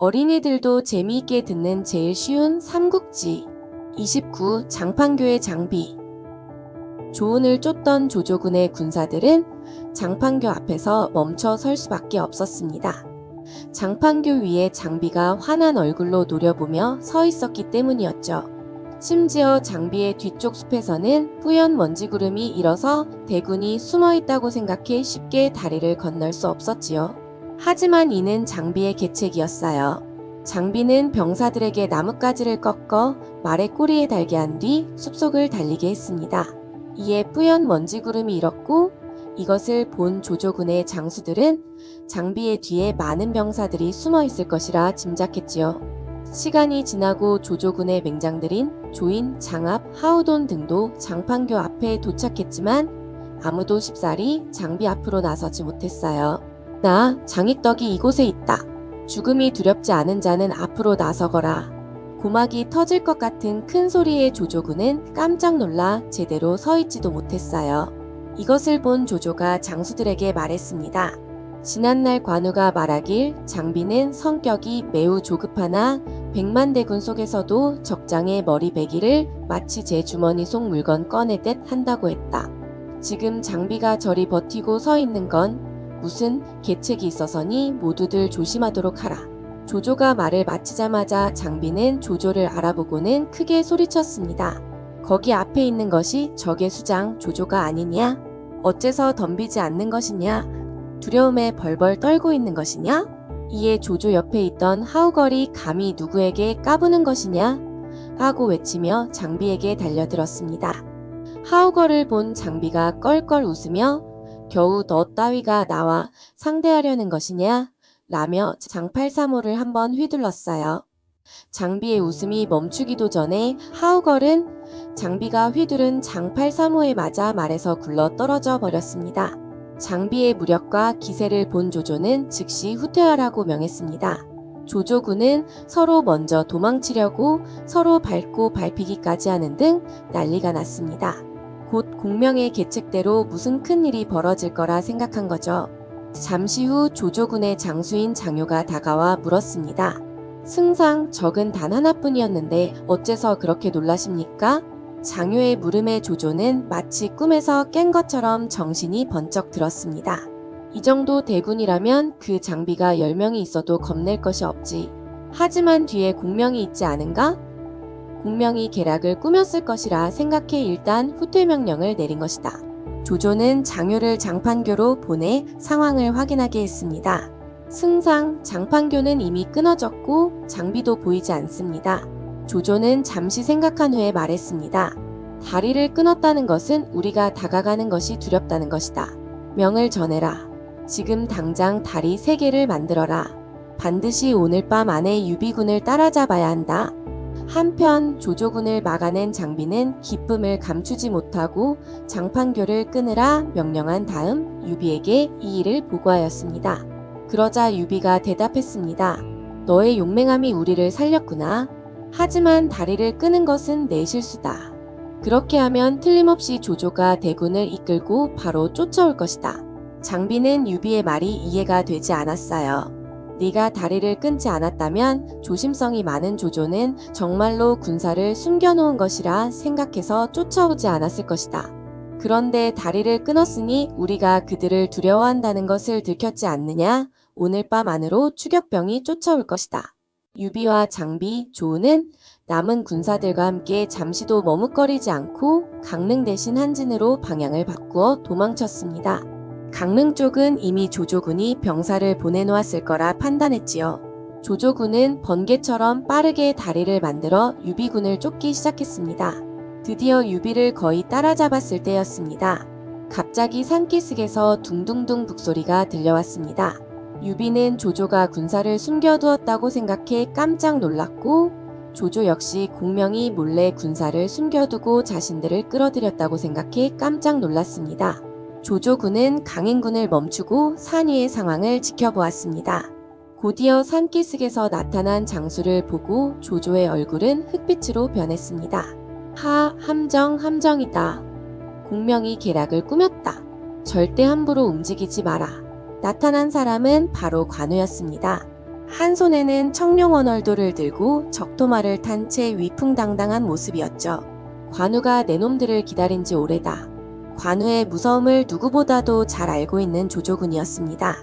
어린이들도 재미있게 듣는 제일 쉬운 삼국지 29. 장판교의 장비. 조은을 쫓던 조조군의 군사들은 장판교 앞에서 멈춰 설 수밖에 없었습니다. 장판교 위에 장비가 환한 얼굴로 노려보며 서 있었기 때문이었죠. 심지어 장비의 뒤쪽 숲에서는 뿌연 먼지구름이 일어서 대군이 숨어 있다고 생각해 쉽게 다리를 건널 수 없었지요. 하지만 이는 장비의 계책이었어요. 장비는 병사들에게 나뭇가지를 꺾어 말의 꼬리에 달게 한 뒤 숲속을 달리게 했습니다. 이에 뿌연 먼지구름이 일었고 이것을 본 조조군의 장수들은 장비의 뒤에 많은 병사들이 숨어 있을 것이라 짐작했지요. 시간이 지나고 조조군의 맹장들인 조인, 장압, 하우돈 등도 장판교 앞에 도착했지만 아무도 쉽사리 장비 앞으로 나서지 못했어요. 나 장익덕이 이곳에 있다. 죽음이 두렵지 않은 자는 앞으로 나서거라. 고막이 터질 것 같은 큰 소리의 조조군은 깜짝 놀라 제대로 서 있지도 못했어요. 이것을 본 조조가 장수들에게 말했습니다. 지난날 관우가 말하길 장비는 성격이 매우 조급하나 백만대군 속에서도 적장의 머리 베기를 마치 제 주머니 속 물건 꺼내듯 한다고 했다. 지금 장비가 저리 버티고 서 있는 건 무슨 계책이 있어서니 모두들 조심하도록 하라. 조조가 말을 마치자마자 장비는 조조를 알아보고는 크게 소리쳤습니다. 거기 앞에 있는 것이 적의 수장 조조가 아니냐? 어째서 덤비지 않는 것이냐? 두려움에 벌벌 떨고 있는 것이냐? 이에 조조 옆에 있던 하우걸이 감히 누구에게 까부는 것이냐? 하고 외치며 장비에게 달려들었습니다. 하우걸을 본 장비가 껄껄 웃으며 겨우 너 따위가 나와 상대하려는 것이냐? 라며 장팔사모를 한번 휘둘렀어요. 장비의 웃음이 멈추기도 전에 하우걸은 장비가 휘두른 장팔사모에 맞아 말에서 굴러 떨어져 버렸습니다. 장비의 무력과 기세를 본 조조는 즉시 후퇴하라고 명했습니다. 조조군은 서로 먼저 도망치려고 서로 밟고 밟히기까지 하는 등 난리가 났습니다. 곧 공명의 계책대로 무슨 큰일이 벌어질 거라 생각한 거죠. 잠시 후 조조군의 장수인 장효가 다가와 물었습니다. 승상, 적은 단 하나뿐이었는데 어째서 그렇게 놀라십니까? 장효의 물음에 조조는 마치 꿈에서 깬 것처럼 정신이 번쩍 들었습니다. 이 정도 대군이라면 그 장비가 10명이 있어도 겁낼 것이 없지. 하지만 뒤에 공명이 있지 않은가? 공명이 계략을 꾸몄을 것이라 생각해 일단 후퇴 명령을 내린 것이다. 조조는 장효를 장판교로 보내 상황을 확인하게 했습니다. 승상, 장판교는 이미 끊어졌고 장비도 보이지 않습니다. 조조는 잠시 생각한 후에 말했습니다. 다리를 끊었다는 것은 우리가 다가가는 것이 두렵다는 것이다. 명을 전해라. 지금 당장 다리 3개를 만들어라. 반드시 오늘 밤 안에 유비군을 따라잡아야 한다. 한편 조조군을 막아낸 장비는 기쁨을 감추지 못하고 장판교를 끊으라 명령한 다음 유비에게 이 일을 보고하였습니다. 그러자 유비가 대답했습니다. 너의 용맹함이 우리를 살렸구나. 하지만 다리를 끄는 것은 내 실수다. 그렇게 하면 틀림없이 조조가 대군을 이끌고 바로 쫓아올 것이다. 장비는 유비의 말이 이해가 되지 않았어요. 네가 다리를 끊지 않았다면 조심성이 많은 조조는 정말로 군사를 숨겨놓은 것이라 생각해서 쫓아오지 않았을 것이다. 그런데 다리를 끊었으니 우리가 그들을 두려워한다는 것을 들켰지 않느냐? 오늘 밤 안으로 추격병이 쫓아올 것이다. 유비와 장비, 조은은 남은 군사들과 함께 잠시도 머뭇거리지 않고 강릉 대신 한진으로 방향을 바꾸어 도망쳤습니다. 강릉 쪽은 이미 조조군이 병사를 보내놓았을 거라 판단했지요. 조조군은 번개처럼 빠르게 다리를 만들어 유비군을 쫓기 시작했습니다. 드디어 유비를 거의 따라잡았을 때였습니다. 갑자기 산기슭에서 둥둥둥 북소리가 들려왔습니다. 유비는 조조가 군사를 숨겨두었다고 생각해 깜짝 놀랐고 조조 역시 공명이 몰래 군사를 숨겨두고 자신들을 끌어들였다고 생각해 깜짝 놀랐습니다. 조조군은 강행군을 멈추고 산 위의 상황을 지켜보았습니다. 곧이어 산기슭에서 나타난 장수를 보고 조조의 얼굴은 흑빛으로 변했습니다. 함정이다. 공명이 계략을 꾸몄다. 절대 함부로 움직이지 마라. 나타난 사람은 바로 관우였습니다. 한 손에는 청룡 언얼도를 들고 적토마를 탄 채 위풍당당한 모습이었죠. 관우가 내 놈들을 기다린 지 오래다. 관우의 무서움을 누구보다도 잘 알고 있는 조조군이었습니다.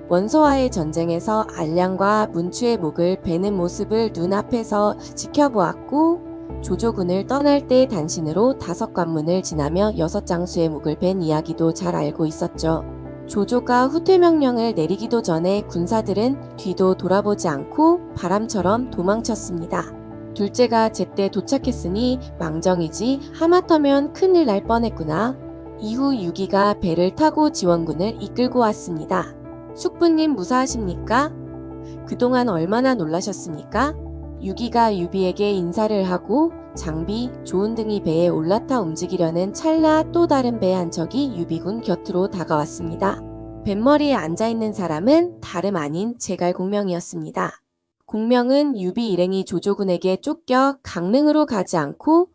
원소와의 전쟁에서 알량과 문추의 목을 베는 모습을 눈앞에서 지켜보았고 조조군을 떠날 때 단신으로 5관문을 지나며 6장수의 목을 벤 이야기도 잘 알고 있었죠. 조조가 후퇴 명령을 내리기도 전에 군사들은 뒤도 돌아보지 않고 바람처럼 도망쳤습니다. 둘째가 제때 도착했으니 망정이지 하마터면 큰일 날 뻔했구나. 이후 유기가 배를 타고 지원군을 이끌고 왔습니다. 숙부님 무사하십니까? 그동안 얼마나 놀라셨습니까? 유기가 유비에게 인사를 하고 장비, 조은 등이 배에 올라타 움직이려는 찰나 또 다른 배 한 척이 유비군 곁으로 다가왔습니다. 뱃머리에 앉아있는 사람은 다름 아닌 제갈공명이었습니다. 공명은 유비 일행이 조조군에게 쫓겨 강릉으로 가지 않고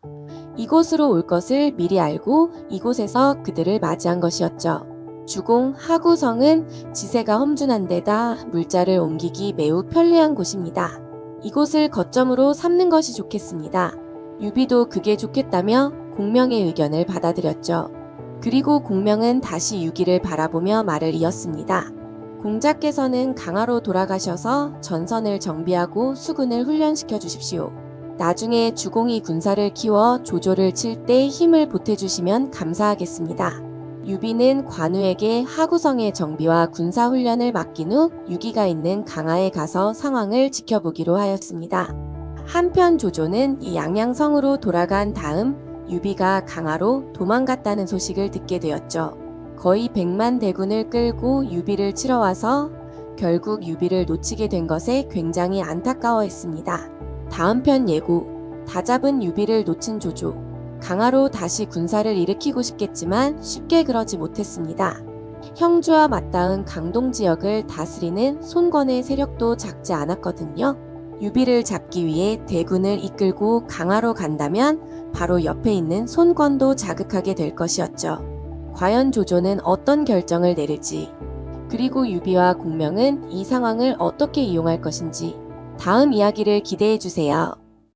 이곳으로 올 것을 미리 알고 이곳에서 그들을 맞이한 것이었죠. 주공 하구성은 지세가 험준한 데다 물자를 옮기기 매우 편리한 곳입니다. 이곳을 거점으로 삼는 것이 좋겠습니다. 유비도 그게 좋겠다며 공명의 의견을 받아들였죠. 그리고 공명은 다시 유기를 바라보며 말을 이었습니다. 공자께서는 강화로 돌아가셔서 전선을 정비하고 수군을 훈련시켜 주십시오. 나중에 주공이 군사를 키워 조조를 칠 때 힘을 보태주시면 감사하겠습니다. 유비는 관우에게 하구성의 정비와 군사훈련을 맡긴 후 유기가 있는 강화에 가서 상황을 지켜보기로 하였습니다. 한편 조조는 이 양양성으로 돌아간 다음 유비가 강화로 도망갔다는 소식을 듣게 되었죠. 거의 100만 대군을 끌고 유비를 치러 와서 결국 유비를 놓치게 된 것에 굉장히 안타까워했습니다. 다음 편 예고, 다잡은 유비를 놓친 조조. 강화로 다시 군사를 일으키고 싶겠지만 쉽게 그러지 못했습니다. 형주와 맞닿은 강동 지역을 다스리는 손권의 세력도 작지 않았거든요. 유비를 잡기 위해 대군을 이끌고 강화로 간다면 바로 옆에 있는 손권도 자극하게 될 것이었죠. 과연 조조는 어떤 결정을 내릴지, 그리고 유비와 공명은 이 상황을 어떻게 이용할 것인지 다음 이야기를 기대해 주세요.